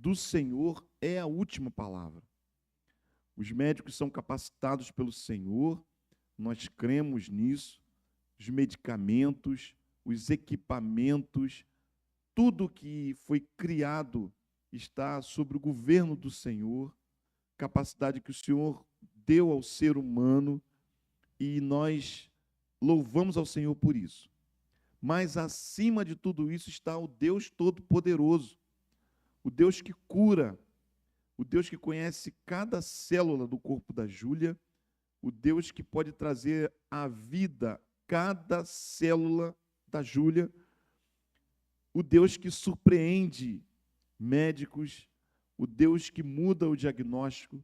do Senhor é a última palavra. Os médicos são capacitados pelo Senhor, nós cremos nisso, os medicamentos, os equipamentos, tudo que foi criado está sob o governo do Senhor, capacidade que o Senhor deu ao ser humano, e nós louvamos ao Senhor por isso. Mas acima de tudo isso está o Deus Todo-Poderoso, o Deus que cura, o Deus que conhece cada célula do corpo da Júlia, o Deus que pode trazer à vida cada célula da Júlia, o Deus que surpreende médicos, o Deus que muda o diagnóstico.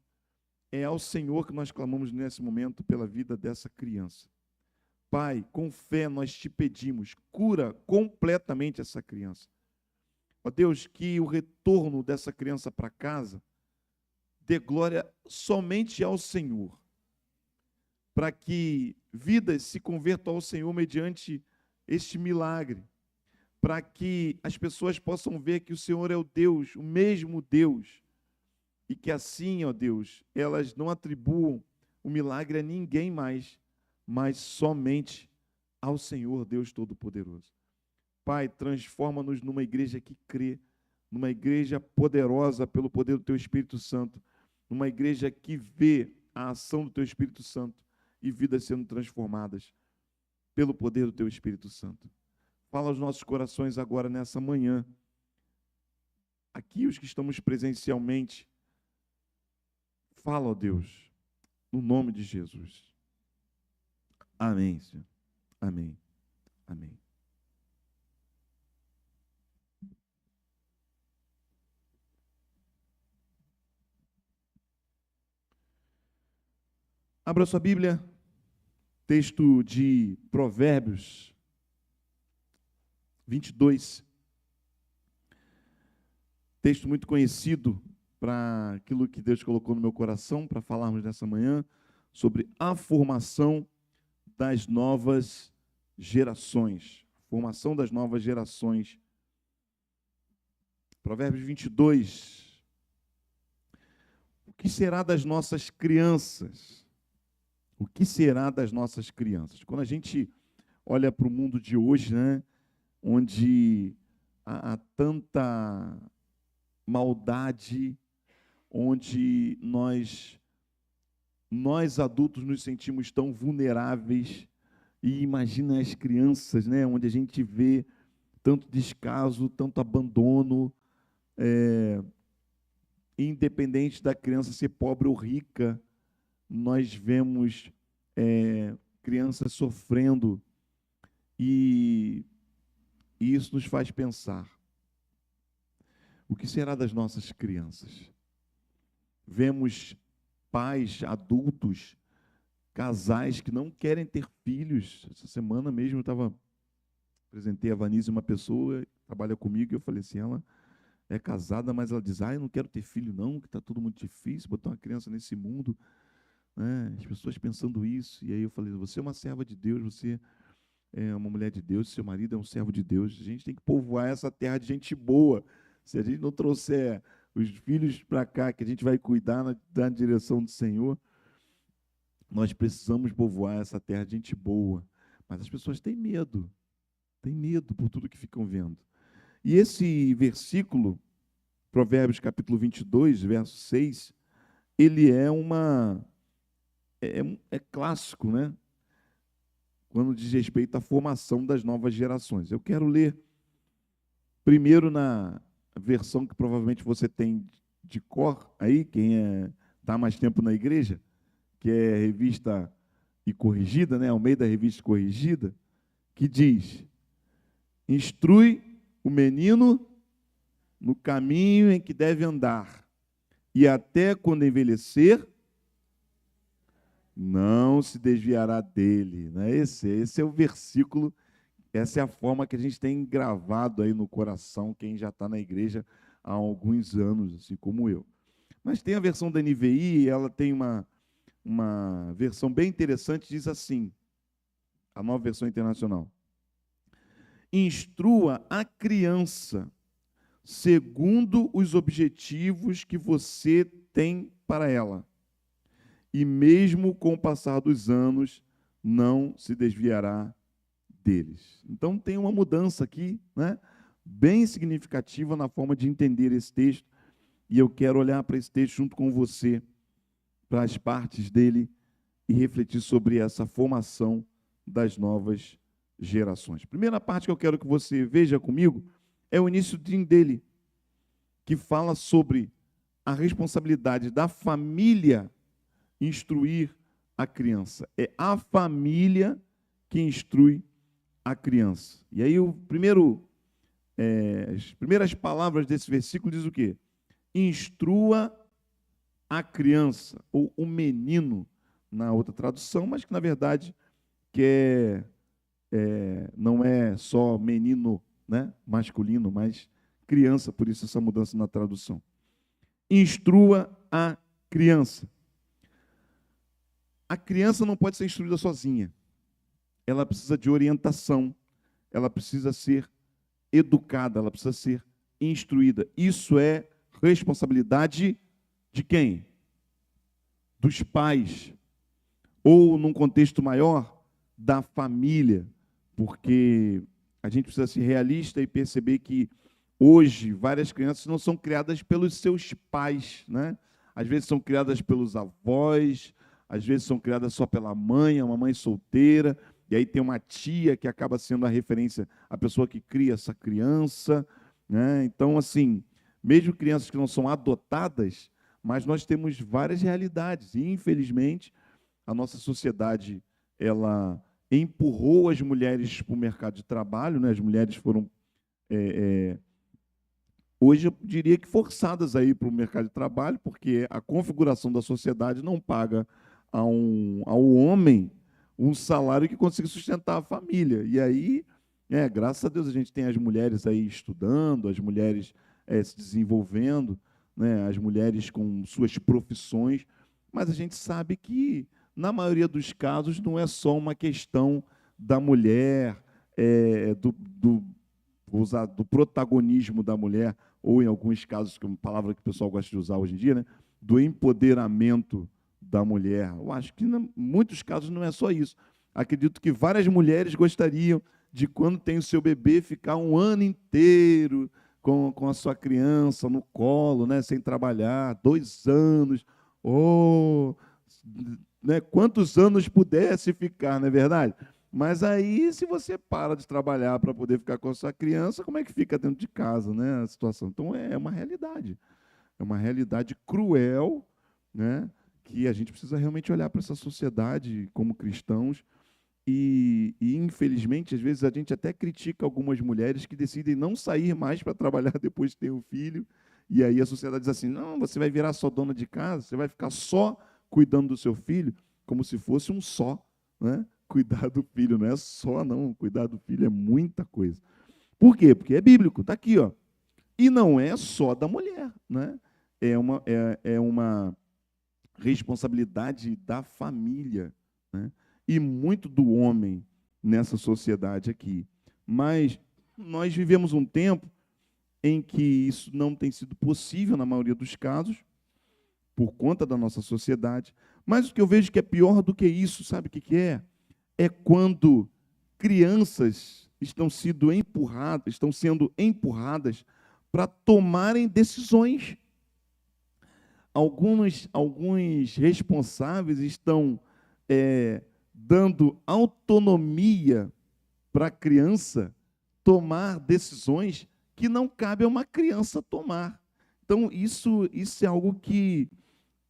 É ao Senhor que nós clamamos nesse momento pela vida dessa criança. Pai, com fé nós te pedimos, cura completamente essa criança. Ó Deus, que o retorno dessa criança para casa dê glória somente ao Senhor, para que vidas se convertam ao Senhor mediante este milagre, para que as pessoas possam ver que o Senhor é o Deus, o mesmo Deus, e que assim, ó Deus, elas não atribuam o milagre a ninguém mais, mas somente ao Senhor, Deus Todo-Poderoso. Pai, transforma-nos numa igreja que crê, numa igreja poderosa pelo poder do Teu Espírito Santo, numa igreja que vê a ação do Teu Espírito Santo e vidas sendo transformadas pelo poder do Teu Espírito Santo. Fala aos nossos corações agora, nessa manhã. Aqui, os que estamos presencialmente, fala, ó Deus, no nome de Jesus. Amém, Senhor. Amém. Amém. Abra sua Bíblia, texto de Provérbios 22. Texto muito conhecido para aquilo que Deus colocou no meu coração, para falarmos nessa manhã sobre a formação das novas gerações. Formação das novas gerações. Provérbios 22. O que será das nossas crianças? O que será das nossas crianças? Quando a gente olha para o mundo de hoje, né, onde há tanta maldade, onde nós adultos nos sentimos tão vulneráveis, e imagina as crianças, né, onde a gente vê tanto descaso, tanto abandono, independente da criança ser pobre ou rica, nós vemos crianças sofrendo, e isso nos faz pensar: o que será das nossas crianças? Vemos pais, adultos, casais que não querem ter filhos. Essa semana mesmo eu apresentei a Vanise, uma pessoa que trabalha comigo, e eu falei assim, ela é casada, mas ela diz, eu não quero ter filho não, que está tudo muito difícil, botar uma criança nesse mundo, né? As pessoas pensando isso. E aí eu falei, você é uma serva de Deus, você é uma mulher de Deus, seu marido é um servo de Deus, a gente tem que povoar essa terra de gente boa. Se a gente não trouxer os filhos para cá, que a gente vai cuidar na direção do Senhor, nós precisamos povoar essa terra de gente boa. Mas as pessoas têm medo por tudo que ficam vendo. E esse versículo, Provérbios capítulo 22, verso 6, ele é clássico, né? Quando diz respeito à formação das novas gerações. Eu quero ler primeiro na versão que provavelmente você tem de cor aí, quem está mais tempo na igreja, que é revista e corrigida, né? Almeida Revista e Corrigida, que diz: instrui o menino no caminho em que deve andar, e até quando envelhecer, não se desviará dele. Né? Esse é o versículo, essa é a forma que a gente tem gravado aí no coração, quem já está na igreja há alguns anos, assim como eu. Mas tem a versão da NVI, ela tem uma versão bem interessante, diz assim, a nova versão internacional: instrua a criança segundo os objetivos que você tem para ela. E mesmo com o passar dos anos, não se desviará deles. Então tem uma mudança aqui, né, bem significativa na forma de entender esse texto, e eu quero olhar para esse texto junto com você, para as partes dele, e refletir sobre essa formação das novas gerações. Primeira parte que eu quero que você veja comigo é o início dele, que fala sobre a responsabilidade da família instruir a criança. É a família que instrui a criança. E aí as primeiras palavras desse versículo diz o quê? Instrua a criança, ou o menino, na outra tradução, mas que na verdade não é só menino, né, masculino, mas criança, por isso essa mudança na tradução. Instrua a criança. A criança não pode ser instruída sozinha. Ela precisa de orientação, ela precisa ser educada, ela precisa ser instruída. Isso é responsabilidade de quem? Dos pais. Ou, num contexto maior, da família. Porque a gente precisa ser realista e perceber que hoje várias crianças não são criadas pelos seus pais, né? Às vezes são criadas pelos avós, às vezes são criadas só pela mãe, uma mãe solteira, e aí tem uma tia que acaba sendo a referência, a pessoa que cria essa criança, né? Então, assim, mesmo crianças que não são adotadas, mas nós temos várias realidades, e infelizmente a nossa sociedade, ela empurrou as mulheres para o mercado de trabalho, né? As mulheres foram, hoje eu diria que forçadas a ir para o mercado de trabalho, porque a configuração da sociedade não paga ao homem um salário que consiga sustentar a família. E aí, graças a Deus, a gente tem as mulheres aí estudando, as mulheres se desenvolvendo, né? As mulheres com suas profissões, mas a gente sabe que, na maioria dos casos, não é só uma questão da mulher, vou usar, do protagonismo da mulher, ou, em alguns casos, que é uma palavra que o pessoal gosta de usar hoje em dia, né? Do empoderamento da mulher. Eu acho que, em muitos casos, não é só isso. Acredito que várias mulheres gostariam de, quando tem o seu bebê, ficar um ano inteiro com a sua criança no colo, né? Sem trabalhar, 2 anos, né? Quantos anos pudesse ficar, não é verdade? Mas aí, se você para de trabalhar para poder ficar com a sua criança, como é que fica dentro de casa, né, a situação? Então, é uma realidade. É uma realidade cruel, né, que a gente precisa realmente olhar para essa sociedade como cristãos. E, infelizmente, às vezes a gente até critica algumas mulheres que decidem não sair mais para trabalhar depois de ter um filho. E aí a sociedade diz assim, não, você vai virar só dona de casa, você vai ficar só cuidando do seu filho, como se fosse um só, né? Cuidar do filho não é só, não. Cuidar do filho é muita coisa. Por quê? Porque é bíblico, está aqui, ó. E não é só da mulher, né? É uma responsabilidade da família, né? E muito do homem nessa sociedade aqui. Mas nós vivemos um tempo em que isso não tem sido possível, na maioria dos casos, por conta da nossa sociedade. Mas o que eu vejo que é pior do que isso, sabe o que é? É quando crianças estão sendo empurradas para tomarem decisões. Alguns responsáveis estão dando autonomia para a criança tomar decisões que não cabe a uma criança tomar. Então, isso é algo que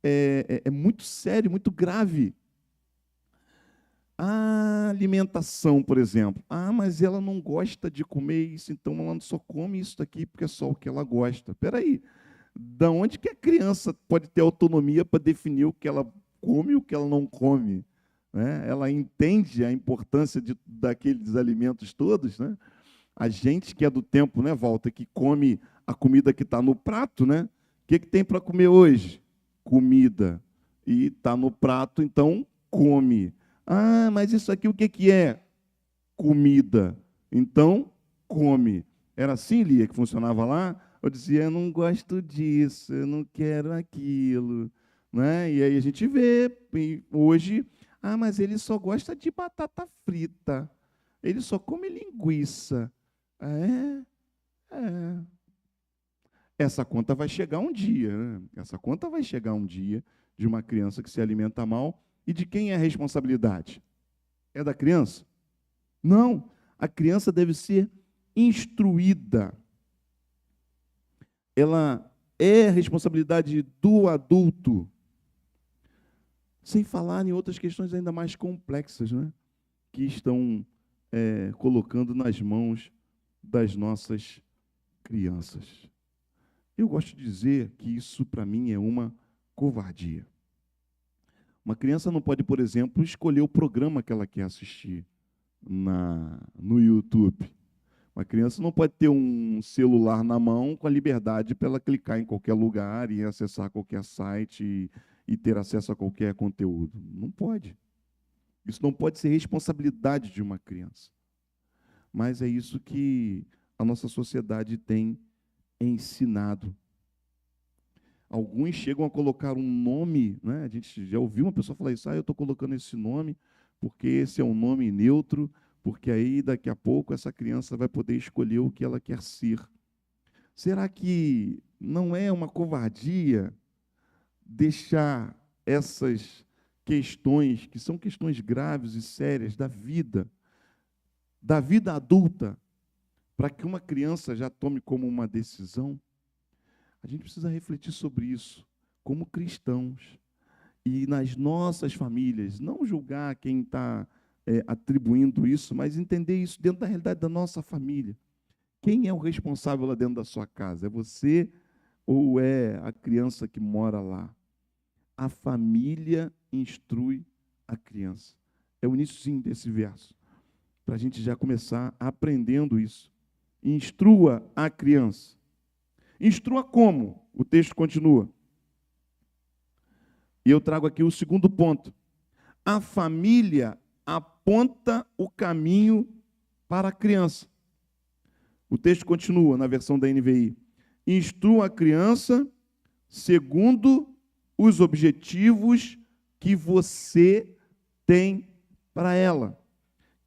é muito sério, muito grave. A alimentação, por exemplo. Mas ela não gosta de comer isso, então ela só come isso daqui porque é só o que ela gosta. Espera aí, da onde que a criança pode ter autonomia para definir o que ela come e o que ela não come? Né? Ela entende a importância daqueles alimentos todos, né? A gente que é do tempo, né, Walter, que come a comida que está no prato, né? O que tem para comer hoje? Comida. E está no prato, então come. Mas isso aqui o que é? Comida. Então, come. Era assim, Lia, que funcionava lá? ou dizia, eu não gosto disso, eu não quero aquilo, né? E aí a gente vê hoje, mas ele só gosta de batata frita, ele só come linguiça. É, é. Essa conta vai chegar um dia, né? Essa conta vai chegar um dia de uma criança que se alimenta mal. E de quem é a responsabilidade? É da criança? Não. A criança deve ser instruída. Ela é responsabilidade do adulto. Sem falar em outras questões ainda mais complexas, né? Que estão colocando nas mãos das nossas crianças. Eu gosto de dizer que isso, para mim, é uma covardia. Uma criança não pode, por exemplo, escolher o programa que ela quer assistir no YouTube. Uma criança não pode ter um celular na mão com a liberdade para ela clicar em qualquer lugar e acessar qualquer site e ter acesso a qualquer conteúdo. Não pode. Isso não pode ser responsabilidade de uma criança. Mas é isso que a nossa sociedade tem ensinado. Alguns chegam a colocar um nome, né? A gente já ouviu uma pessoa falar isso, eu estou colocando esse nome porque esse é um nome neutro, porque aí daqui a pouco essa criança vai poder escolher o que ela quer ser. Será que não é uma covardia deixar essas questões, que são questões graves e sérias da vida adulta, para que uma criança já tome como uma decisão? A gente precisa refletir sobre isso, como cristãos, e nas nossas famílias, não julgar quem está atribuindo isso, mas entender isso dentro da realidade da nossa família. Quem é o responsável lá dentro da sua casa? É você ou é a criança que mora lá? A família instrui a criança. É o iníciozinho desse verso, para a gente já começar aprendendo isso. Instrua a criança. Instrua como? O texto continua. E eu trago aqui o segundo ponto. A família aponta o caminho para a criança. O texto continua na versão da NVI. Instrua a criança segundo os objetivos que você tem para ela.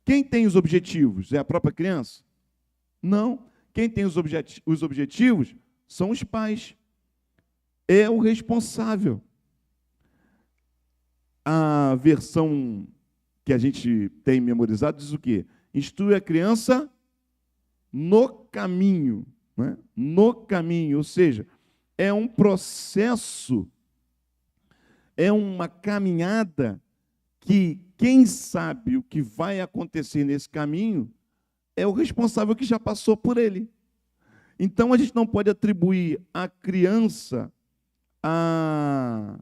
Quem tem os objetivos? É a própria criança? Não. Quem tem os objetivos são os pais. É o responsável. A versão que a gente tem memorizado diz o quê? Instrui a criança no caminho. Né? No caminho, ou seja, é um processo, é uma caminhada que quem sabe o que vai acontecer nesse caminho é o responsável que já passou por ele. Então, a gente não pode atribuir à criança a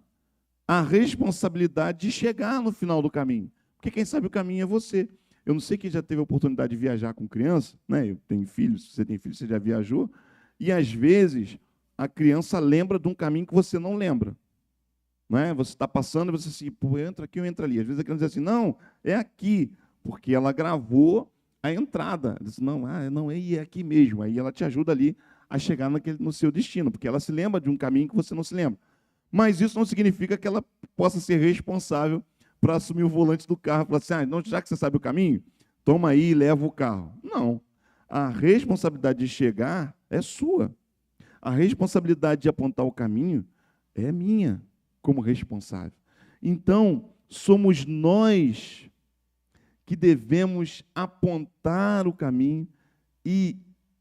responsabilidade de chegar no final do caminho. Porque quem sabe o caminho é você. Eu não sei quem já teve a oportunidade de viajar com criança, né? Eu tenho filhos, se você tem filhos, você já viajou, e às vezes a criança lembra de um caminho que você não lembra. Não é? Você está passando e você assim, pô, entra aqui ou entra ali. Às vezes a criança diz assim, não, é aqui, porque ela gravou a entrada. Diz, não, é aqui mesmo. Aí ela te ajuda ali a chegar no seu destino, porque ela se lembra de um caminho que você não se lembra. Mas isso não significa que ela possa ser responsável para assumir o volante do carro. Falar assim, não, já que você sabe o caminho, toma aí e leva o carro. Não. A responsabilidade de chegar é sua. A responsabilidade de apontar o caminho é minha, como responsável. Então, somos nós que devemos apontar o caminho e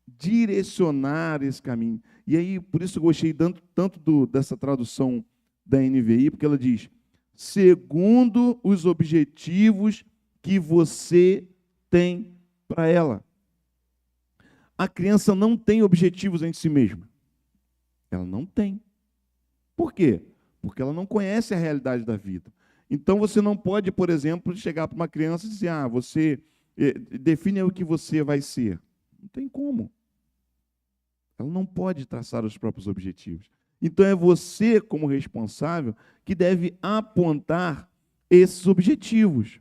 direcionar esse caminho. E aí, por isso eu gostei tanto dessa tradução da NVI, porque ela diz, segundo os objetivos que você tem para ela. A criança não tem objetivos em si mesma. Ela não tem. Por quê? Porque ela não conhece a realidade da vida. Então, você não pode, por exemplo, chegar para uma criança e dizer, você define o que você vai ser. Não tem como. Ela não pode traçar os próprios objetivos. Então, é você, como responsável, que deve apontar esses objetivos.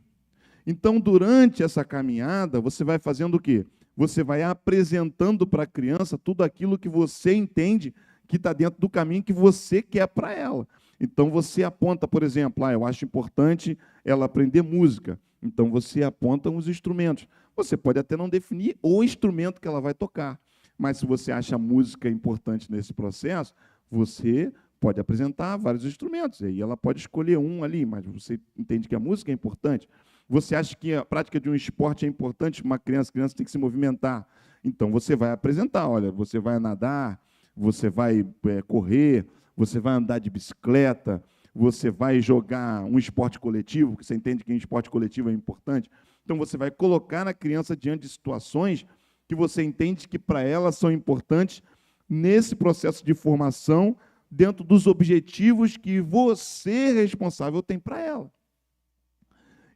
Então, durante essa caminhada, você vai fazendo o quê? você vai apresentando para a criança tudo aquilo que você entende que está dentro do caminho que você quer para ela. Então, você aponta, por exemplo, eu acho importante ela aprender música. Então, você aponta os instrumentos. Você pode até não definir o instrumento que ela vai tocar, mas se você acha a música importante nesse processo, você pode apresentar vários instrumentos, e aí ela pode escolher um ali, mas você entende que a música é importante. Você acha que a prática de um esporte é importante para uma criança? A criança tem que se movimentar. Então, você vai apresentar, olha, você vai nadar, você vai correr, você vai andar de bicicleta, você vai jogar um esporte coletivo, que você entende que um esporte coletivo é importante. Então, você vai colocar a criança diante de situações que você entende que para ela são importantes nesse processo de formação, dentro dos objetivos que você, responsável, tem para ela.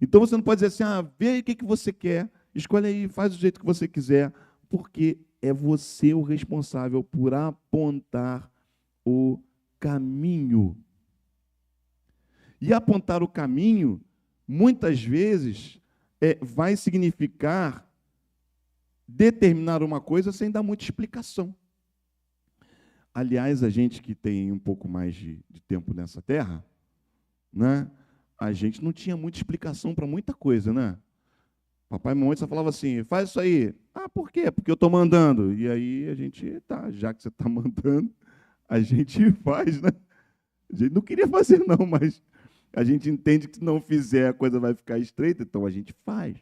Então, você não pode dizer assim, vê aí o que você quer, escolhe aí, faz do jeito que você quiser, porque é você o responsável por apontar o caminho. E apontar o caminho, muitas vezes, vai significar determinar uma coisa sem dar muita explicação. Aliás, a gente que tem um pouco mais de tempo nessa terra, né, a gente não tinha muita explicação para muita coisa, né? Papai e mamãe só falava assim, faz isso aí. Por quê? Porque eu estou mandando. E aí a gente, já que você está mandando, a gente faz, né? A gente não queria fazer, não, mas a gente entende que se não fizer, a coisa vai ficar estreita, então a gente faz.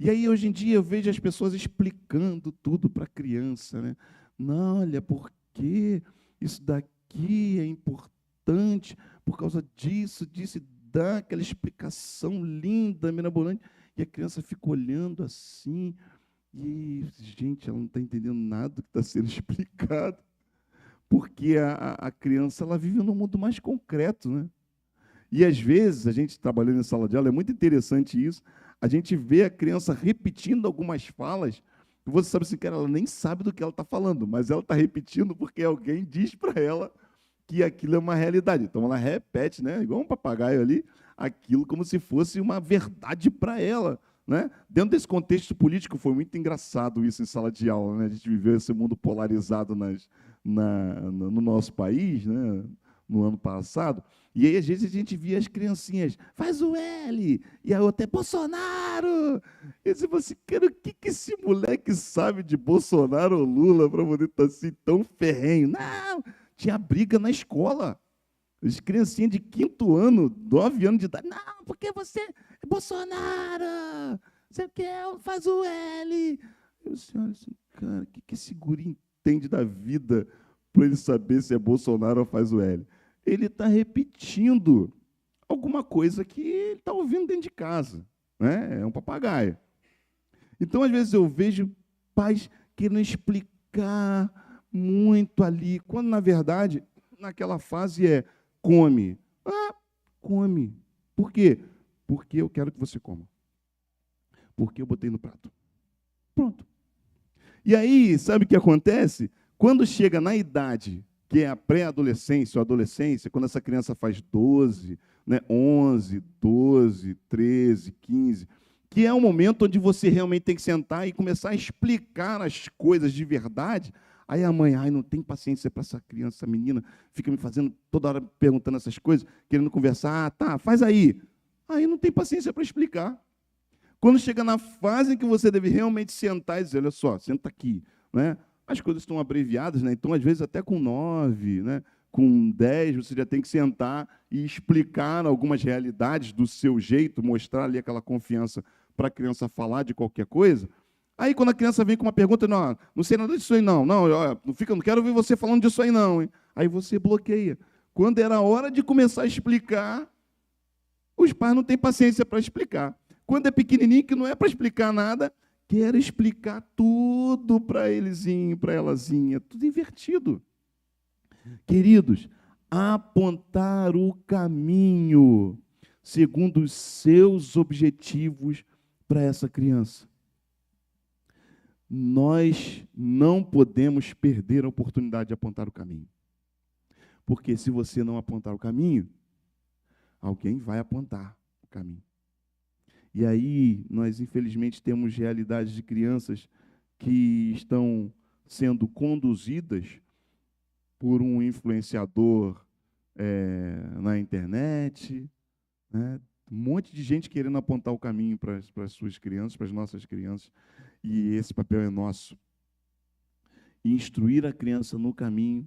E aí, hoje em dia, eu vejo as pessoas explicando tudo para a criança, né? Não, olha, porque isso daqui é importante, por causa disso, e dá aquela explicação linda, mirabolante, e a criança fica olhando assim, e, gente, ela não está entendendo nada do que está sendo explicado, porque a criança ela vive num mundo mais concreto, né? E, às vezes, a gente trabalhando em sala de aula, é muito interessante isso, a gente vê a criança repetindo algumas falas, e você sabe assim, cara, ela nem sabe do que ela está falando, mas ela está repetindo porque alguém diz para ela que aquilo é uma realidade. Então, ela repete, né, igual um papagaio ali, aquilo como se fosse uma verdade para ela. Né? Dentro desse contexto político, foi muito engraçado isso em sala de aula. Né? A gente viveu esse mundo polarizado no nosso país, né? No ano passado, e aí às vezes a gente via as criancinhas, faz o L, e a outra é Bolsonaro. Eu disse assim, cara, o que esse moleque sabe de Bolsonaro ou Lula para poder estar assim tão ferrenho? Não, tinha briga na escola. As criancinhas de 5º ano, 9 anos de idade, não, porque você é Bolsonaro, você quer, faz o L. Eu disse, olha assim, cara, o que esse guri entende da vida para ele saber se é Bolsonaro ou faz o L? Ele está repetindo alguma coisa que ele está ouvindo dentro de casa. Né? É um papagaio. Então, às vezes, eu vejo pais querendo explicar muito ali, quando, na verdade, naquela fase come. Come. Por quê? Porque eu quero que você coma. Porque eu botei no prato. Pronto. E aí, sabe o que acontece? Quando chega na idade que é a pré-adolescência ou adolescência, quando essa criança faz 12, né, 11, 12, 13, 15, que é o momento onde você realmente tem que sentar e começar a explicar as coisas de verdade, aí a mãe, não tem paciência para essa criança, essa menina, fica me fazendo toda hora perguntando essas coisas, querendo conversar, tá, faz aí. Aí não tem paciência para explicar. Quando chega na fase em que você deve realmente sentar e dizer, olha só, senta aqui, né? As coisas estão abreviadas, né? Então, às vezes, até com 9, né? Com 10, você já tem que sentar e explicar algumas realidades do seu jeito, mostrar ali aquela confiança para a criança falar de qualquer coisa. Aí, quando a criança vem com uma pergunta, não sei nada disso aí, não, não quero ouvir você falando disso aí, não. Hein? Aí você bloqueia. Quando era a hora de começar a explicar, os pais não têm paciência para explicar. Quando é pequenininho, que não é para explicar nada, quero explicar tudo para elezinho, para elazinha, tudo invertido. Queridos, apontar o caminho segundo os seus objetivos para essa criança. Nós não podemos perder a oportunidade de apontar o caminho. Porque se você não apontar o caminho, alguém vai apontar o caminho. E aí, nós, infelizmente, temos realidades de crianças que estão sendo conduzidas por um influenciador na internet, né? Um monte de gente querendo apontar o caminho para as suas crianças, para as nossas crianças, e esse papel é nosso. Instruir a criança no caminho,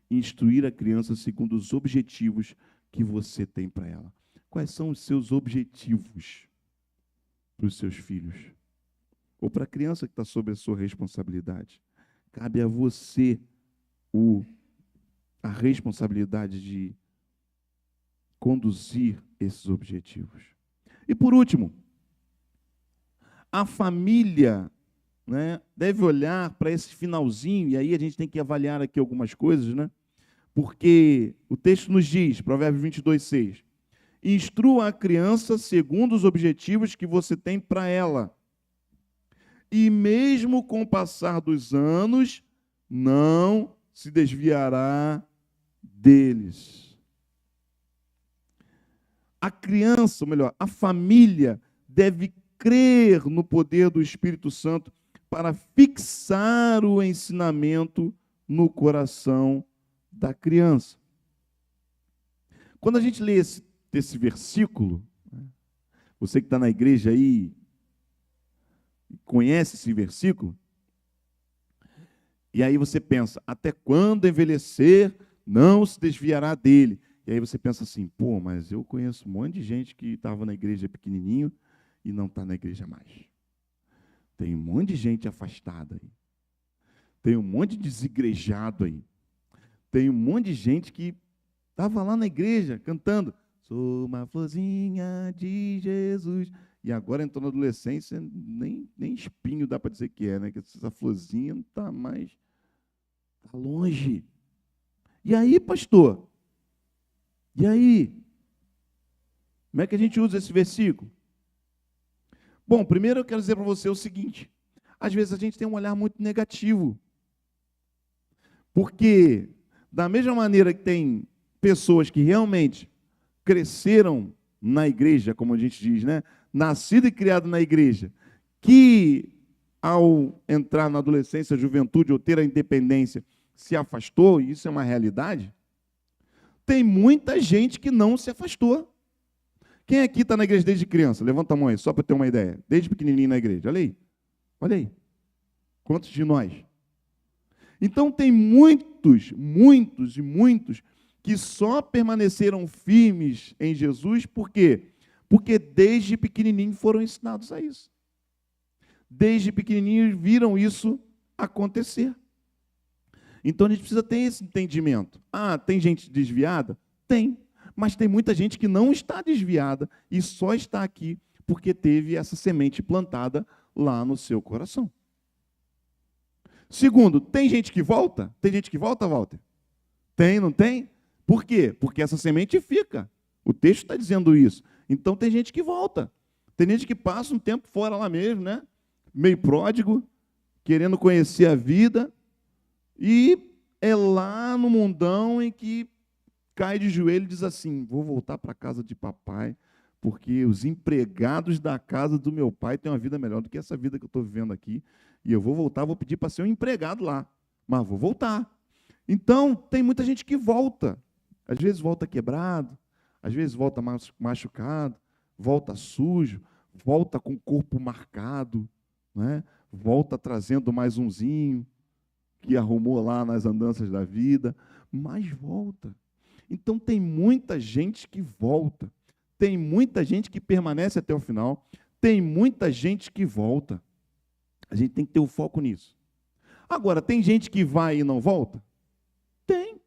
instruir a criança segundo os objetivos que você tem para ela. Quais são os seus objetivos para os seus filhos? Ou para a criança que está sob a sua responsabilidade? Cabe a você a responsabilidade de conduzir esses objetivos. E por último, a família, né, deve olhar para esse finalzinho, e aí a gente tem que avaliar aqui algumas coisas, né? Porque o texto nos diz, Provérbios 22:6, instrua a criança segundo os objetivos que você tem para ela. E mesmo com o passar dos anos, não se desviará deles. A criança, ou melhor, a família deve crer no poder do Espírito Santo para fixar o ensinamento no coração da criança. Quando a gente lê esse versículo, você que está na igreja aí, conhece esse versículo, e aí você pensa, até quando envelhecer, não se desviará dele. E aí você pensa assim, pô, mas eu conheço um monte de gente que estava na igreja pequenininho e não está na igreja mais. Tem um monte de gente afastada aí. Tem um monte de desigrejado aí. Tem um monte de gente que estava lá na igreja cantando, sou uma florzinha de Jesus. E agora entrou na adolescência, nem espinho dá para dizer que é, né? Que essa florzinha não está mais, está longe. E aí, pastor? E aí? Como é que a gente usa esse versículo? Bom, primeiro eu quero dizer para você o seguinte, às vezes a gente tem um olhar muito negativo, porque da mesma maneira que tem pessoas que realmente cresceram na igreja, como a gente diz, né? Nascido e criado na igreja, que ao entrar na adolescência, juventude ou ter a independência, se afastou, e isso é uma realidade, tem muita gente que não se afastou. Quem aqui está na igreja desde criança? Levanta a mão aí, só para ter uma ideia. Desde pequenininho na igreja. Olha aí. Olha aí. Quantos de nós? Então, tem muitos que só permaneceram firmes em Jesus, por quê? Porque desde pequenininho foram ensinados a isso. Desde pequenininho viram isso acontecer. Então, a gente precisa ter esse entendimento. Ah, tem gente desviada? Tem. Mas tem muita gente que não está desviada e só está aqui porque teve essa semente plantada lá no seu coração. Segundo, tem gente que volta? Tem gente que volta, Walter? Tem, não tem? Por quê? Porque essa semente fica. O texto está dizendo isso. Então, tem gente que volta. Tem gente que passa um tempo fora lá mesmo, né? Meio pródigo, querendo conhecer a vida. E é lá no mundão em que cai de joelho e diz assim, vou voltar para a casa de papai, porque os empregados da casa do meu pai têm uma vida melhor do que essa vida que eu estou vivendo aqui, e eu vou voltar, vou pedir para ser um empregado lá, mas vou voltar. Então, tem muita gente que volta, às vezes volta quebrado, às vezes volta machucado, volta sujo, volta com o corpo marcado, né? Volta trazendo mais umzinho, que arrumou lá nas andanças da vida, mas volta. Então, tem muita gente que volta, tem muita gente que permanece até o final, tem muita gente que volta. A gente tem que ter o foco nisso. Agora, tem gente que vai e não volta? Tem.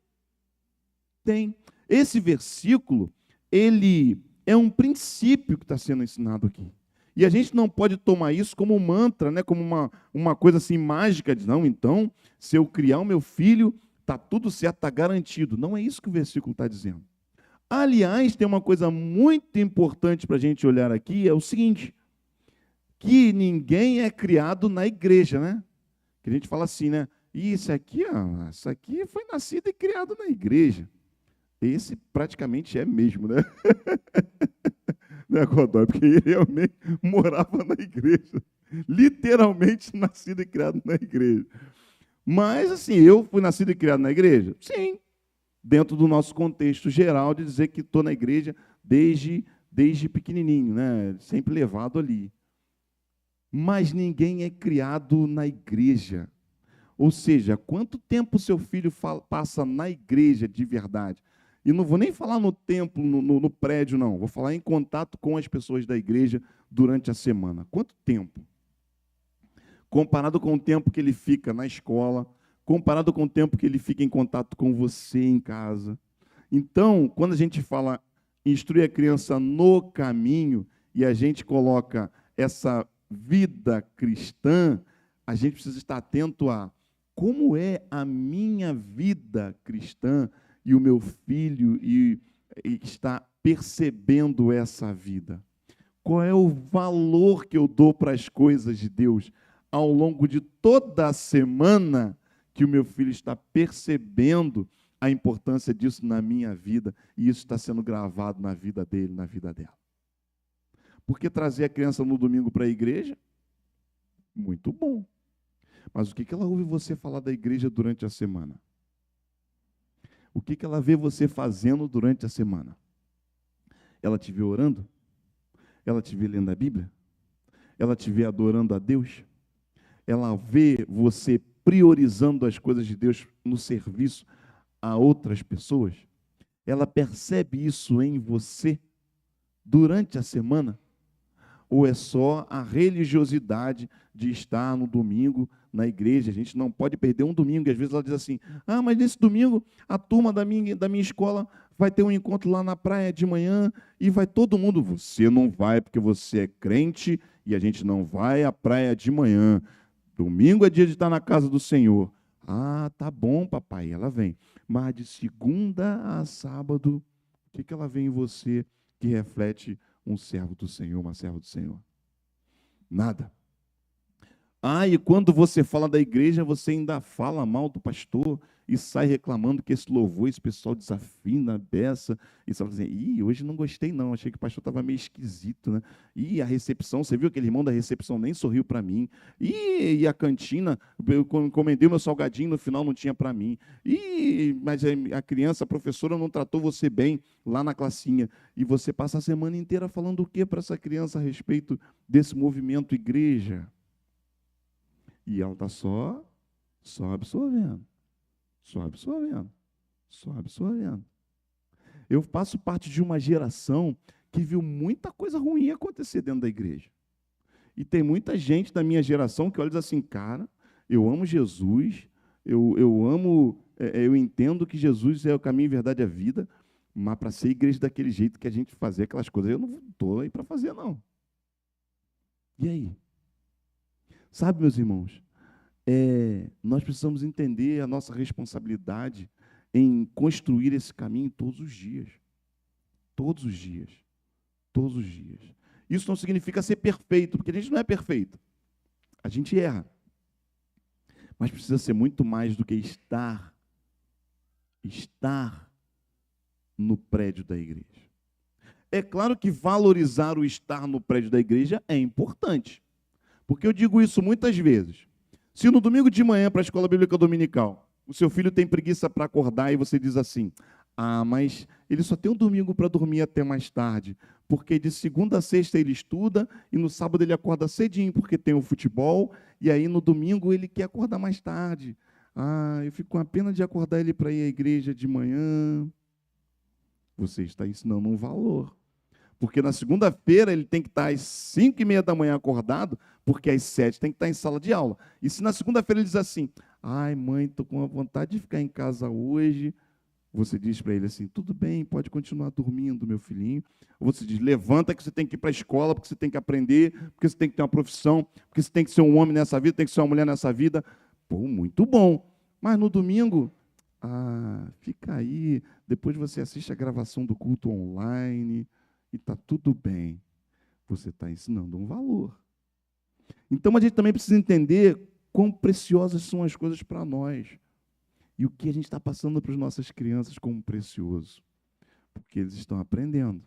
Tem. Esse versículo, ele é um princípio que está sendo ensinado aqui. E a gente não pode tomar isso como um mantra, né? Como uma coisa assim mágica, de não, então, se eu criar o meu filho, está tudo certo, está garantido. Não é isso que o versículo está dizendo. Aliás, tem uma coisa muito importante para a gente olhar aqui, é o seguinte, que ninguém é criado na igreja, né? Que a gente fala assim, né? Isso aqui foi nascido e criado na igreja. Esse praticamente é mesmo, né? né, Godoy? Porque ele realmente morava na igreja. Literalmente nascido e criado na igreja. Mas, assim, eu fui nascido e criado na igreja? Sim. Dentro do nosso contexto geral, de dizer que estou na igreja desde pequenininho, né? Sempre levado ali. Mas ninguém é criado na igreja. Ou seja, quanto tempo seu filho passa na igreja de verdade? E não vou nem falar no templo, no prédio, não. Vou falar em contato com as pessoas da igreja durante a semana. Quanto tempo? Comparado com o tempo que ele fica na escola, comparado com o tempo que ele fica em contato com você em casa. Então, quando a gente fala instruir a criança no caminho e a gente coloca essa vida cristã, a gente precisa estar atento a como é a minha vida cristã e o meu filho e está percebendo essa vida. Qual é o valor que eu dou para as coisas de Deus ao longo de toda a semana que o meu filho está percebendo a importância disso na minha vida e isso está sendo gravado na vida dele, na vida dela. Porque trazer a criança no domingo para a igreja, muito bom. Mas o que ela ouve você falar da igreja durante a semana? O que ela vê você fazendo durante a semana? Ela te vê orando? Ela te vê lendo a Bíblia? Ela te vê adorando a Deus? Ela vê você priorizando as coisas de Deus no serviço a outras pessoas? Ela percebe isso em você durante a semana? Ou é só a religiosidade de estar no domingo na igreja? A gente não pode perder um domingo. E às vezes ela diz assim, mas nesse domingo a turma da minha escola vai ter um encontro lá na praia de manhã e vai todo mundo. Você não vai porque você é crente e a gente não vai à praia de manhã. Domingo é dia de estar na casa do Senhor. Ah, tá bom, papai, ela vem. Mas de segunda a sábado, o que ela vê em você que reflete um servo do Senhor, uma serva do Senhor? Nada. E quando você fala da igreja, você ainda fala mal do pastor e sai reclamando que esse louvor, esse pessoal desafina a beça. E você fala assim, hoje não gostei não, achei que o pastor estava meio esquisito, né? A recepção, você viu aquele irmão da recepção, nem sorriu para mim. E a cantina, eu encomendei meu salgadinho, no final não tinha para mim. Mas a criança, a professora não tratou você bem lá na classinha. E você passa a semana inteira falando o que para essa criança a respeito desse movimento igreja? E ela está só absorvendo, só absorvendo, só absorvendo. Eu faço parte de uma geração que viu muita coisa ruim acontecer dentro da igreja. E tem muita gente da minha geração que olha e diz assim, cara, eu amo Jesus, eu entendo que Jesus é o caminho, a verdade e a vida, mas para ser igreja daquele jeito que a gente fazia aquelas coisas, eu não estou aí para fazer, não. E aí? Sabe, meus irmãos, nós precisamos entender a nossa responsabilidade em construir esse caminho todos os dias. Todos os dias. Todos os dias. Isso não significa ser perfeito, porque a gente não é perfeito. A gente erra. Mas precisa ser muito mais do que estar no prédio da igreja. É claro que valorizar o estar no prédio da igreja é importante. Porque eu digo isso muitas vezes. Se no domingo de manhã, para a escola bíblica dominical, o seu filho tem preguiça para acordar e você diz assim, mas ele só tem um domingo para dormir até mais tarde, porque de segunda a sexta ele estuda e no sábado ele acorda cedinho porque tem o futebol e aí no domingo ele quer acordar mais tarde. Eu fico com a pena de acordar ele para ir à igreja de manhã. Você está ensinando um valor. Porque na segunda-feira ele tem que estar às 5h30 da manhã acordado, porque às 7 tem que estar em sala de aula. E se na segunda-feira ele diz assim, mãe, estou com vontade de ficar em casa hoje, você diz para ele assim, tudo bem, pode continuar dormindo, meu filhinho. Ou você diz, levanta que você tem que ir para a escola, porque você tem que aprender, porque você tem que ter uma profissão, porque você tem que ser um homem nessa vida, tem que ser uma mulher nessa vida. Muito bom. Mas no domingo, fica aí, depois você assiste a gravação do culto online, e está tudo bem. Você está ensinando um valor. Então, a gente também precisa entender quão preciosas são as coisas para nós. E o que a gente está passando para as nossas crianças como precioso. Porque eles estão aprendendo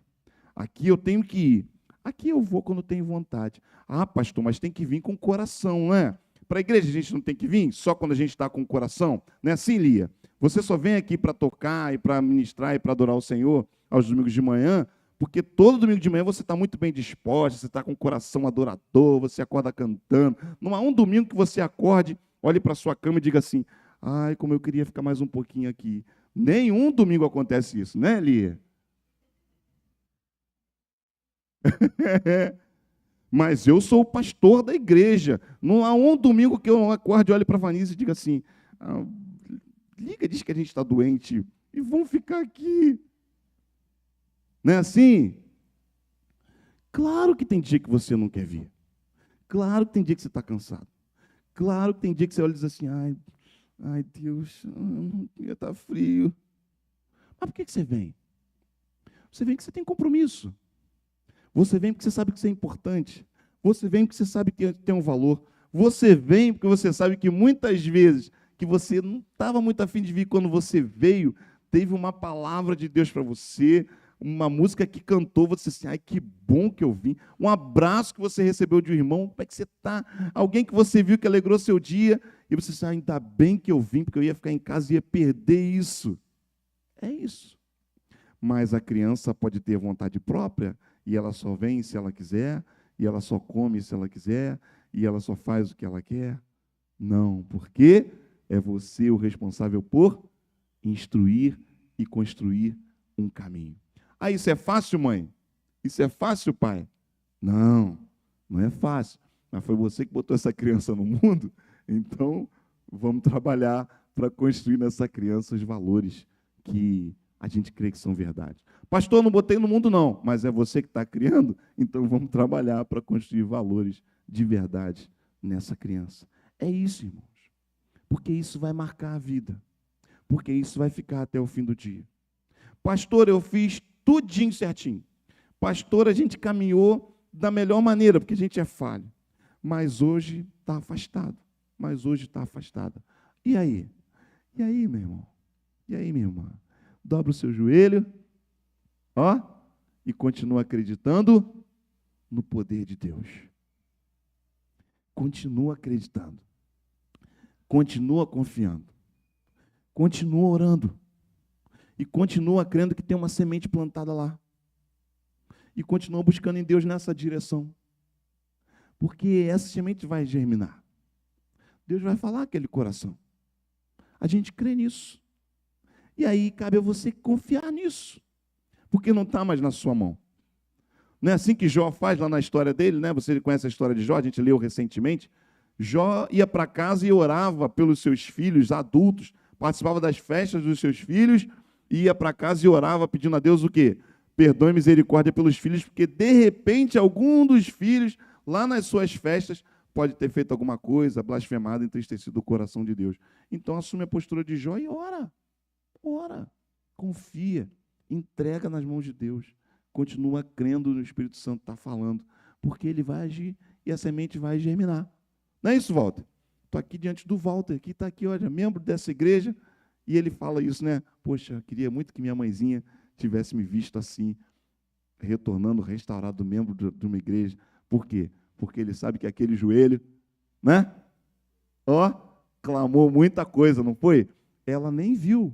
aqui eu tenho que ir. Aqui eu vou quando tenho vontade. Ah, pastor, mas tem que vir com o coração, não é? Para a igreja a gente não tem que vir só quando a gente está com o coração? Não é assim, Lia? Você só vem aqui para tocar e para ministrar e para adorar o Senhor aos domingos de manhã, porque todo domingo de manhã você está muito bem disposto, você está com o coração adorador, você acorda cantando. Não há um domingo que você acorde, olhe para a sua cama e diga assim, ai, como eu queria ficar mais um pouquinho aqui. Nenhum domingo acontece isso, né, Lia? Mas eu sou o pastor da igreja. Não há um domingo que eu acorde e olhe para a Vanessa e diga assim, ah, liga, diz que a gente está doente e vamos ficar aqui. Não é assim? Claro que tem dia que você não quer vir. Claro que tem dia que você está cansado. Claro que tem dia que você olha e diz assim, ai Deus, está frio. Mas por que você vem? Você vem porque você tem compromisso. Você vem porque você sabe que isso é importante. Você vem porque você sabe que tem um valor. Você vem porque você sabe que muitas vezes que você não estava muito afim de vir, quando você veio, teve uma palavra de Deus para você, uma música que cantou, você disse assim, ai, que bom que eu vim. Um abraço que você recebeu de um irmão, como é que você está? Alguém que você viu que alegrou seu dia, e você disse, ainda bem que eu vim, porque eu ia ficar em casa e ia perder isso. É isso. Mas a criança pode ter vontade própria, e ela só vem se ela quiser, e ela só come se ela quiser, e ela só faz o que ela quer. Não, porque é você o responsável por instruir e construir um caminho. Ah, isso é fácil, mãe? Isso é fácil, pai? Não, não é fácil. Mas foi você que botou essa criança no mundo, então vamos trabalhar para construir nessa criança os valores que a gente crê que são verdade. Pastor, não botei no mundo não, mas é você que está criando, então vamos trabalhar para construir valores de verdade nessa criança. É isso, irmãos. Porque isso vai marcar a vida. Porque isso vai ficar até o fim do dia. Pastor, eu fiz tudinho certinho. Pastor, a gente caminhou da melhor maneira, porque a gente é falho. Mas hoje está afastado. Mas hoje está afastada. E aí? E aí, meu irmão? E aí, minha irmã? Dobra o seu joelho, ó, e continua acreditando no poder de Deus. Continua acreditando. Continua confiando. Continua orando. E continua crendo que tem uma semente plantada lá. E continua buscando em Deus nessa direção. Porque essa semente vai germinar. Deus vai falar aquele coração. A gente crê nisso. E aí cabe a você confiar nisso. Porque não está mais na sua mão. Não é assim que Jó faz lá na história dele, né? Você conhece a história de Jó, a gente leu recentemente. Jó ia para casa e orava pelos seus filhos adultos, participava das festas dos seus filhos, ia para casa e orava pedindo a Deus o quê? Perdão e misericórdia pelos filhos, porque de repente algum dos filhos, lá nas suas festas, pode ter feito alguma coisa, blasfemado, entristecido o coração de Deus. Então assume a postura de Jó e ora. Ora, confia, entrega nas mãos de Deus, continua crendo no Espírito Santo está falando, porque ele vai agir e a semente vai germinar. Não é isso, Walter? Estou aqui diante do Walter, que está aqui, olha, membro dessa igreja, e ele fala isso, né? Poxa, queria muito que minha mãezinha tivesse me visto assim, retornando, restaurado membro de uma igreja. Por quê? Porque ele sabe que aquele joelho, né? Ó, clamou muita coisa, não foi? Ela nem viu.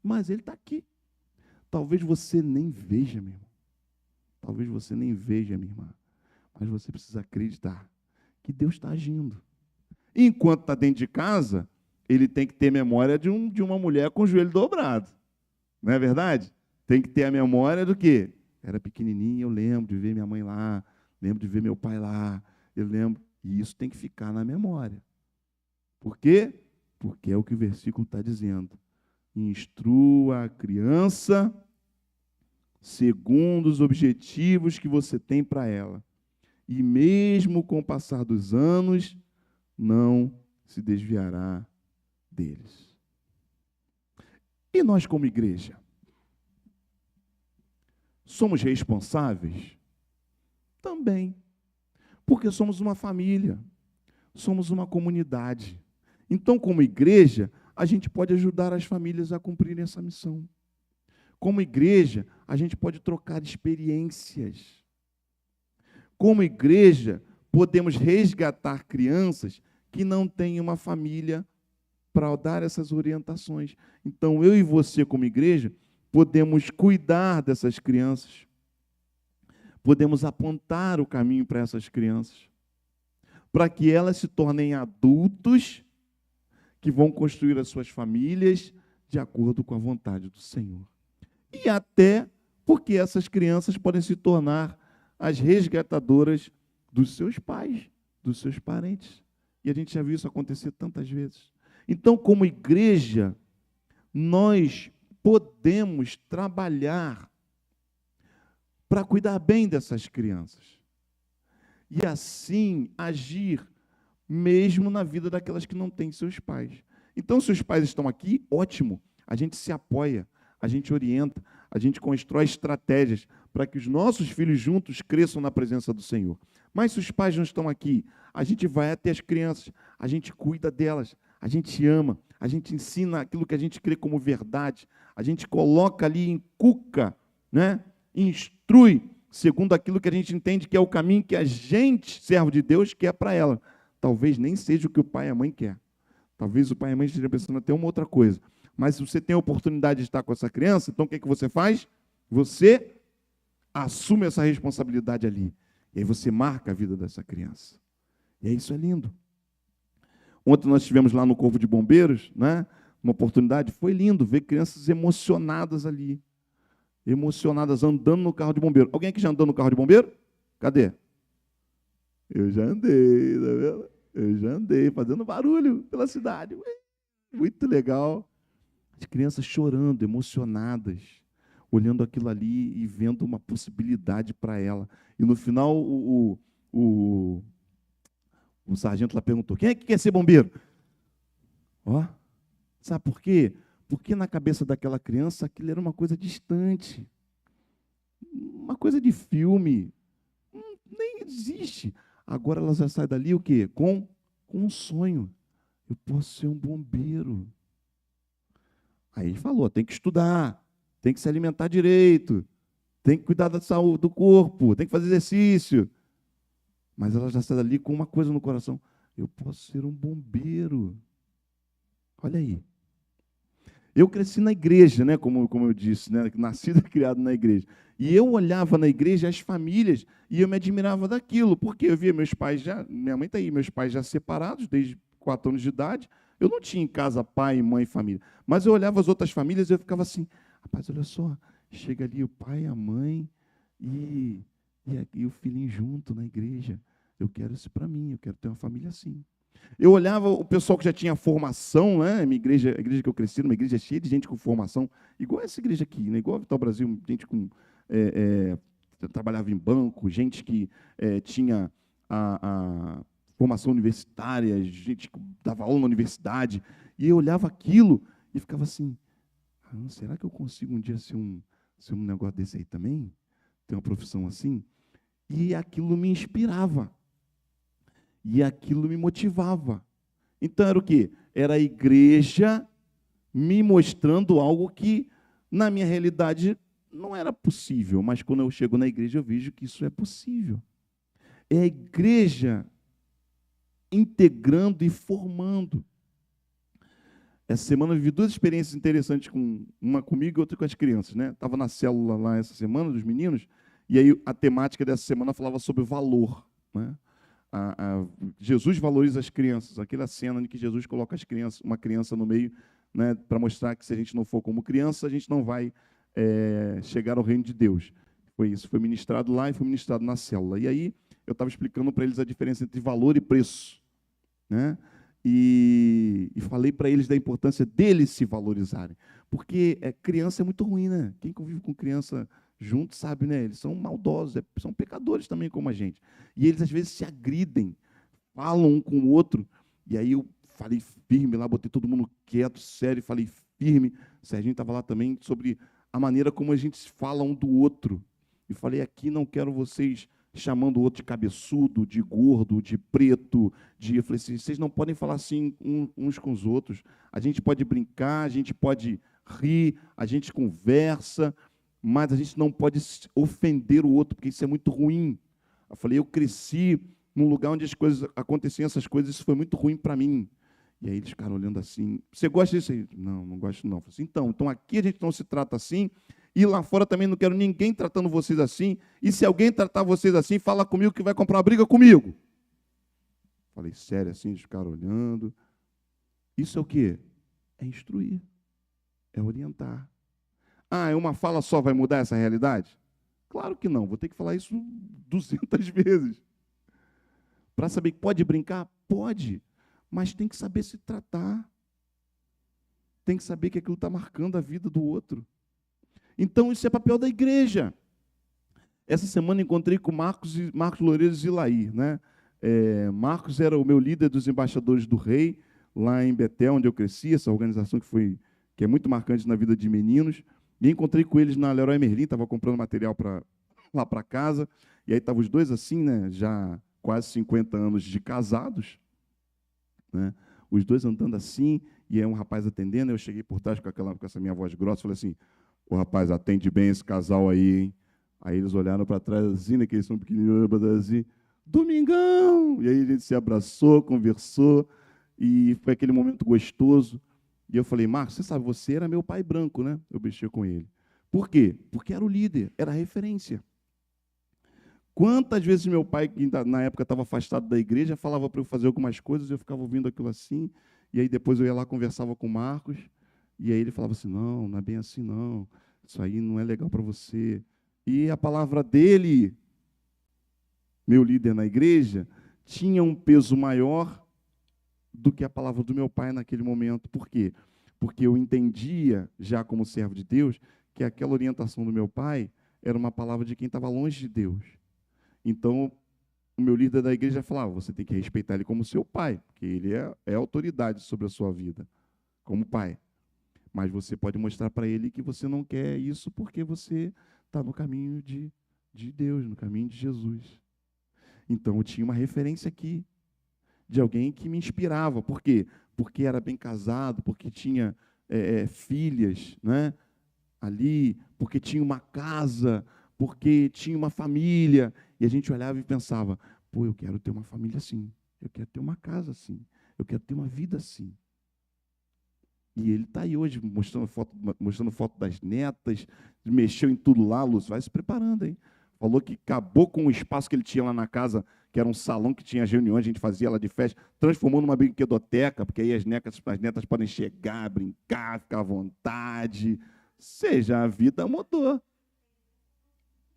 Mas ele está aqui. Talvez você nem veja, meu irmão. Talvez você nem veja, minha irmã. Mas você precisa acreditar que Deus está agindo. E enquanto está dentro de casa, ele tem que ter memória de uma mulher com o joelho dobrado. Não é verdade? Tem que ter a memória do quê? Era pequenininha, eu lembro de ver minha mãe lá, lembro de ver meu pai lá, eu lembro. E isso tem que ficar na memória. Por quê? Porque é o que o versículo está dizendo. Instrua a criança segundo os objetivos que você tem para ela. E mesmo com o passar dos anos, não se desviará deles. E nós, como igreja, somos responsáveis? Também. Porque somos uma família, somos uma comunidade. Então, como igreja, a gente pode ajudar as famílias a cumprirem essa missão. Como igreja, a gente pode trocar experiências. Como igreja, podemos resgatar crianças que não têm uma família para dar essas orientações. Então, eu e você, como igreja, podemos cuidar dessas crianças, podemos apontar o caminho para essas crianças, para que elas se tornem adultos que vão construir as suas famílias de acordo com a vontade do Senhor. E até porque essas crianças podem se tornar as resgatadoras dos seus pais, dos seus parentes. E a gente já viu isso acontecer tantas vezes. Então, como igreja, nós podemos trabalhar para cuidar bem dessas crianças. E assim agir mesmo na vida daquelas que não têm seus pais. Então, se os pais estão aqui, ótimo, a gente se apoia, a gente orienta, a gente constrói estratégias para que os nossos filhos juntos cresçam na presença do Senhor. Mas se os pais não estão aqui, a gente vai até as crianças, a gente cuida delas, a gente ama, a gente ensina aquilo que a gente crê como verdade, a gente coloca ali, inculca, né? Instrui, segundo aquilo que a gente entende que é o caminho que a gente, servo de Deus, quer para ela. Talvez nem seja o que o pai e a mãe quer. Talvez o pai e a mãe estejam pensando até uma outra coisa. Mas se você tem a oportunidade de estar com essa criança, então o que você faz? Você assume essa responsabilidade ali. E aí você marca a vida dessa criança. E aí isso é lindo. Ontem nós estivemos lá no Corpo de Bombeiros, né? Uma oportunidade, foi lindo ver crianças emocionadas ali. Emocionadas, andando no carro de bombeiro. Alguém aqui já andou no carro de bombeiro? Cadê? Eu já andei, tá vendo? Eu já andei, fazendo barulho pela cidade. Muito legal. As crianças chorando, emocionadas, olhando aquilo ali e vendo uma possibilidade para ela. E no final, o sargento lá perguntou, quem é que quer ser bombeiro? Ó, sabe por quê? Porque na cabeça daquela criança aquilo era uma coisa distante, uma coisa de filme, nem existe. Agora ela já sai dali o quê? Com um sonho. Eu posso ser um bombeiro. Aí ele falou, tem que estudar, tem que se alimentar direito, tem que cuidar da saúde do corpo, tem que fazer exercício. Mas ela já sai dali com uma coisa no coração. Eu posso ser um bombeiro. Olha aí. Eu cresci na igreja, né, como eu disse, né, nascido e criado na igreja. E eu olhava na igreja as famílias e eu me admirava daquilo, porque eu via meus pais já, minha mãe está aí, meus pais já separados desde 4 anos de idade. Eu não tinha em casa pai, mãe e família. Mas eu olhava as outras famílias e eu ficava assim, rapaz, olha só, chega ali o pai, a mãe e o filhinho junto na igreja. Eu quero isso para mim, eu quero ter uma família assim. Eu olhava o pessoal que já tinha formação, né? A igreja que eu cresci, uma igreja cheia de gente com formação, igual essa igreja aqui, né? Igual a Vital Brasil, gente com trabalhava em banco, gente que tinha a formação universitária, gente que dava aula na universidade, e eu olhava aquilo e ficava assim, será que eu consigo um dia ser um negócio desse aí também? Ter uma profissão assim? E aquilo me inspirava. E aquilo me motivava. Então era o quê? Era a igreja me mostrando algo que, na minha realidade, não era possível. Mas quando eu chego na igreja, eu vejo que isso é possível. É a igreja integrando e formando. Essa semana eu vivi 2 experiências interessantes, uma comigo e outra com as crianças, né? Estava na célula lá essa semana, dos meninos, e aí a temática dessa semana falava sobre valor, né? Jesus valoriza as crianças, aquela cena em que Jesus coloca uma criança no meio, né, para mostrar que se a gente não for como criança, a gente não vai chegar ao reino de Deus. Foi isso, foi ministrado lá e foi ministrado na célula. E aí eu estava explicando para eles a diferença entre valor e preço, né? E falei para eles da importância deles se valorizarem, porque criança é muito ruim, né? Quem convive com criança junto, sabe, né? Eles são maldosos, são pecadores também como a gente. E eles, às vezes, se agridem, falam um com o outro. E aí eu falei firme lá, botei todo mundo quieto, sério, falei firme. O Serginho estava lá também, sobre a maneira como a gente fala um do outro. E falei, aqui não quero vocês chamando o outro de cabeçudo, de gordo, de preto. Eu falei assim, vocês não podem falar assim uns com os outros. A gente pode brincar, a gente pode ri, a gente conversa, mas a gente não pode ofender o outro, porque isso é muito ruim. Eu falei, eu cresci num lugar onde as coisas aconteciam, essas coisas, isso foi muito ruim para mim. E aí eles ficaram olhando assim, você gosta disso aí? Não, não gosto não. Eu falei assim, então aqui a gente não se trata assim, e lá fora também não quero ninguém tratando vocês assim, e se alguém tratar vocês assim, fala comigo que vai comprar uma briga comigo. Falei, sério assim, eles ficaram olhando. Isso é o quê? É instruir, é orientar. Ah, uma fala só vai mudar essa realidade? Claro que não, vou ter que falar isso 200 vezes. Para saber que pode brincar? Pode, mas tem que saber se tratar. Tem que saber que aquilo está marcando a vida do outro. Então, isso é papel da igreja. Essa semana encontrei com Marcos Loureiro Zilaí, né? Marcos era o meu líder dos embaixadores do rei, lá em Betel, onde eu cresci, essa organização que é muito marcante na vida de meninos. E encontrei com eles na Leroy Merlin, estava comprando material lá para casa, e aí estavam os dois assim, né? Já quase 50 anos de casados, né? Os dois andando assim, e aí um rapaz atendendo, eu cheguei por trás com essa minha voz grossa, falei assim, o rapaz, atende bem esse casal aí, hein? Aí eles olharam para trás assim, né, que eles são pequenininhos, olharam para trás assim, Domingão! E aí a gente se abraçou, conversou, e foi aquele momento gostoso. E eu falei, Marcos, você sabe, você era meu pai branco, né? Eu mexia com ele. Por quê? Porque era o líder, era a referência. Quantas vezes meu pai, que na época estava afastado da igreja, falava para eu fazer algumas coisas, eu ficava ouvindo aquilo assim, e aí depois eu ia lá, conversava com o Marcos, e aí ele falava assim, não, não é bem assim não, isso aí não é legal para você. E a palavra dele, meu líder na igreja, tinha um peso maior do que a palavra do meu pai naquele momento. Por quê? Porque eu entendia, já como servo de Deus, que aquela orientação do meu pai era uma palavra de quem estava longe de Deus. Então, o meu líder da igreja falava, você tem que respeitar ele como seu pai, porque ele é autoridade sobre a sua vida, como pai. Mas você pode mostrar para ele que você não quer isso porque você está no caminho de Deus, no caminho de Jesus. Então, eu tinha uma referência aqui, de alguém que me inspirava. Por quê? Porque era bem casado, porque tinha filhas, né, ali, porque tinha uma casa, porque tinha uma família. E a gente olhava e pensava, pô, eu quero ter uma família assim, eu quero ter uma casa assim, eu quero ter uma vida assim. E ele está aí hoje mostrando foto das netas, mexeu em tudo lá, Lúcio, vai se preparando, hein? Falou que acabou com o espaço que ele tinha lá na casa, que era um salão que tinha as reuniões, a gente fazia lá de festa, transformou numa brinquedoteca, porque aí as netas podem chegar, brincar, ficar à vontade. Ou seja, a vida mudou.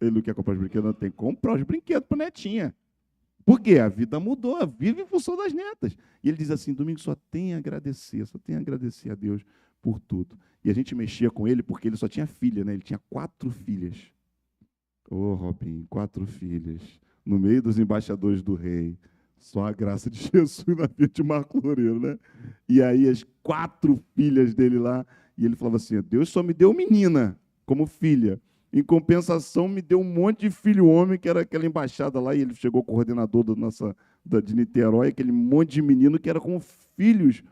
Ele não quer comprar os brinquedos, não tem que comprar os brinquedos para a netinha. Por quê? A vida mudou, vive em função das netas. E ele diz assim, Domingo, só tem a agradecer a Deus por tudo. E a gente mexia com ele porque ele só tinha filha, né? Ele tinha 4 filhas. Ô, Robin, 4 filhas. No meio dos embaixadores do rei. Só a graça de Jesus na vida de Marco Loureiro, né? E aí as 4 filhas dele lá, e ele falava assim, Deus só me deu menina como filha. Em compensação, me deu um monte de filho homem, que era aquela embaixada lá, e ele chegou coordenador de Niterói, aquele monte de menino que era como filhos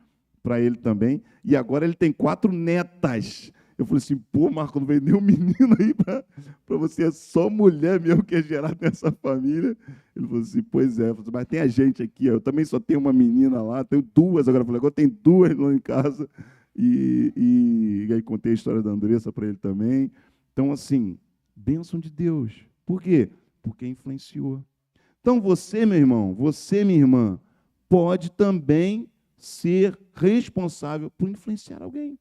para ele também. E agora ele tem 4 netas. Eu falei assim, pô, Marco, não veio nenhum menino aí para você, é só mulher mesmo que é gerada nessa família. Ele falou assim, pois é, mas tem a gente aqui, eu também só tenho uma menina lá, tenho 2 agora. Eu falei, agora tem 2 lá em casa. E aí contei a história da Andressa para ele também. Então, assim, bênção de Deus. Por quê? Porque influenciou. Então, você, meu irmão, você, minha irmã, pode também ser responsável por influenciar alguém.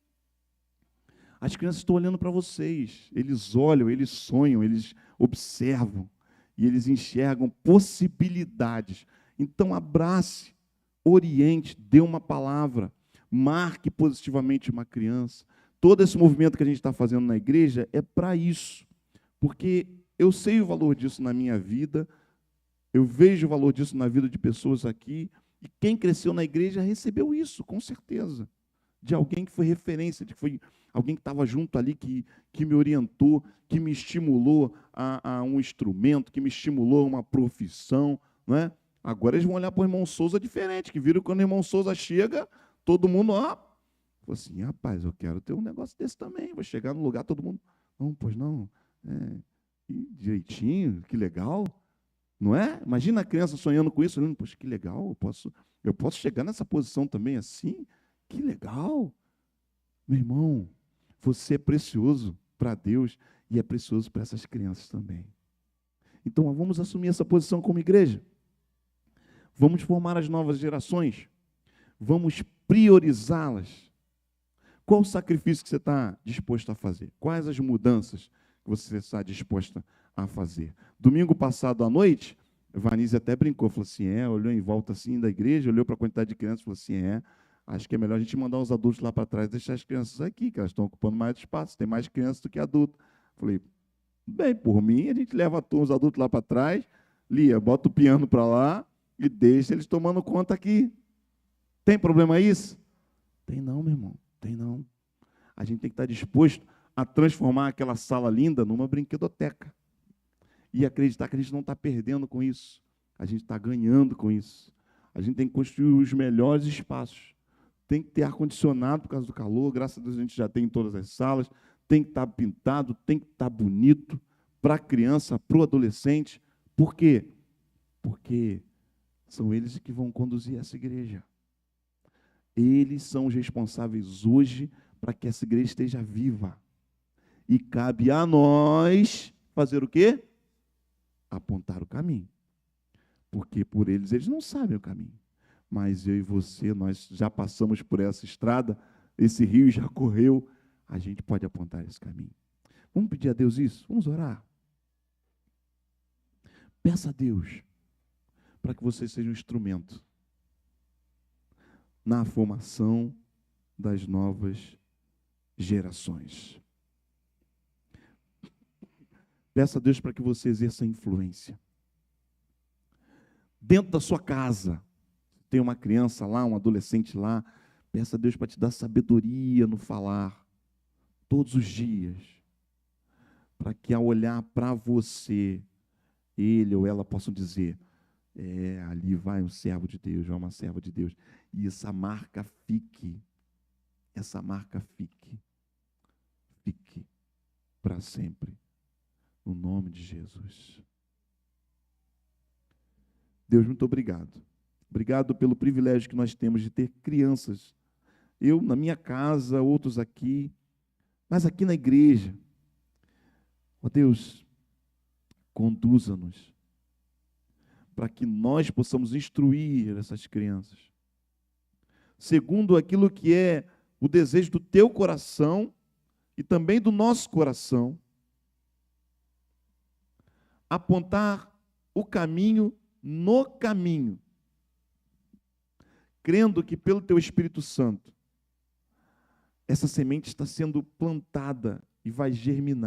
As crianças estão olhando para vocês. Eles olham, eles sonham, eles observam. E eles enxergam possibilidades. Então, abrace, oriente, dê uma palavra, marque positivamente uma criança. Todo esse movimento que a gente está fazendo na igreja é para isso, porque eu sei o valor disso na minha vida, eu vejo o valor disso na vida de pessoas aqui, e quem cresceu na igreja recebeu isso, com certeza, de alguém que foi referência, de que foi alguém que estava junto ali, que me orientou, que me estimulou a um instrumento, que me estimulou a uma profissão, não é? Agora eles vão olhar para o irmão Souza diferente, que viram que quando o irmão Souza chega, todo mundo, ó, Falou assim, rapaz, eu quero ter um negócio desse também. Vou chegar no lugar, todo mundo, não, pois não, direitinho, que legal. Não é? Imagina a criança sonhando com isso, olhando, poxa, que legal, eu posso chegar nessa posição também assim? Que legal. Meu irmão, você é precioso para Deus e é precioso para essas crianças também. Então, vamos assumir essa posição como igreja. Vamos formar as novas gerações. Vamos priorizá-las. Qual o sacrifício que você está disposto a fazer? Quais as mudanças que você está disposta a fazer? Domingo passado à noite, a Vanise até brincou, falou assim, olhou em volta assim da igreja, olhou para a quantidade de crianças e falou assim, acho que é melhor a gente mandar os adultos lá para trás e deixar as crianças aqui, que elas estão ocupando mais espaço, tem mais crianças do que adultos. Falei, bem, por mim, a gente leva os adultos lá para trás, Lia, bota o piano para lá e deixa eles tomando conta aqui. Tem problema isso? Tem não, meu irmão, tem não. A gente tem que estar disposto a transformar aquela sala linda numa brinquedoteca. E acreditar que a gente não está perdendo com isso. A gente está ganhando com isso. A gente tem que construir os melhores espaços. Tem que ter ar-condicionado por causa do calor. Graças a Deus a gente já tem em todas as salas. Tem que estar pintado, tem que estar bonito para a criança, para o adolescente. Por quê? Porque são eles que vão conduzir essa igreja. Eles são os responsáveis hoje para que essa igreja esteja viva. E cabe a nós fazer o quê? Apontar o caminho. Porque por eles não sabem o caminho. Mas eu e você, nós já passamos por essa estrada, esse rio já correu, a gente pode apontar esse caminho. Vamos pedir a Deus isso? Vamos orar. Peça a Deus para que você seja um instrumento na formação das novas gerações. Peça a Deus para que você exerça influência. Dentro da sua casa, tem uma criança lá, um adolescente lá, peça a Deus para te dar sabedoria no falar, todos os dias, para que ao olhar para você, ele ou ela possam dizer, ali vai um servo de Deus, vai uma serva de Deus, e essa marca fique para sempre, no nome de Jesus. Deus, muito obrigado. Obrigado pelo privilégio que nós temos de ter crianças. Eu na minha casa, outros aqui, mas aqui na igreja. Ó Deus, conduza-nos para que nós possamos instruir essas crianças, segundo aquilo que é o desejo do teu coração e também do nosso coração, apontar o caminho no caminho, crendo que pelo teu Espírito Santo, essa semente está sendo plantada e vai germinar.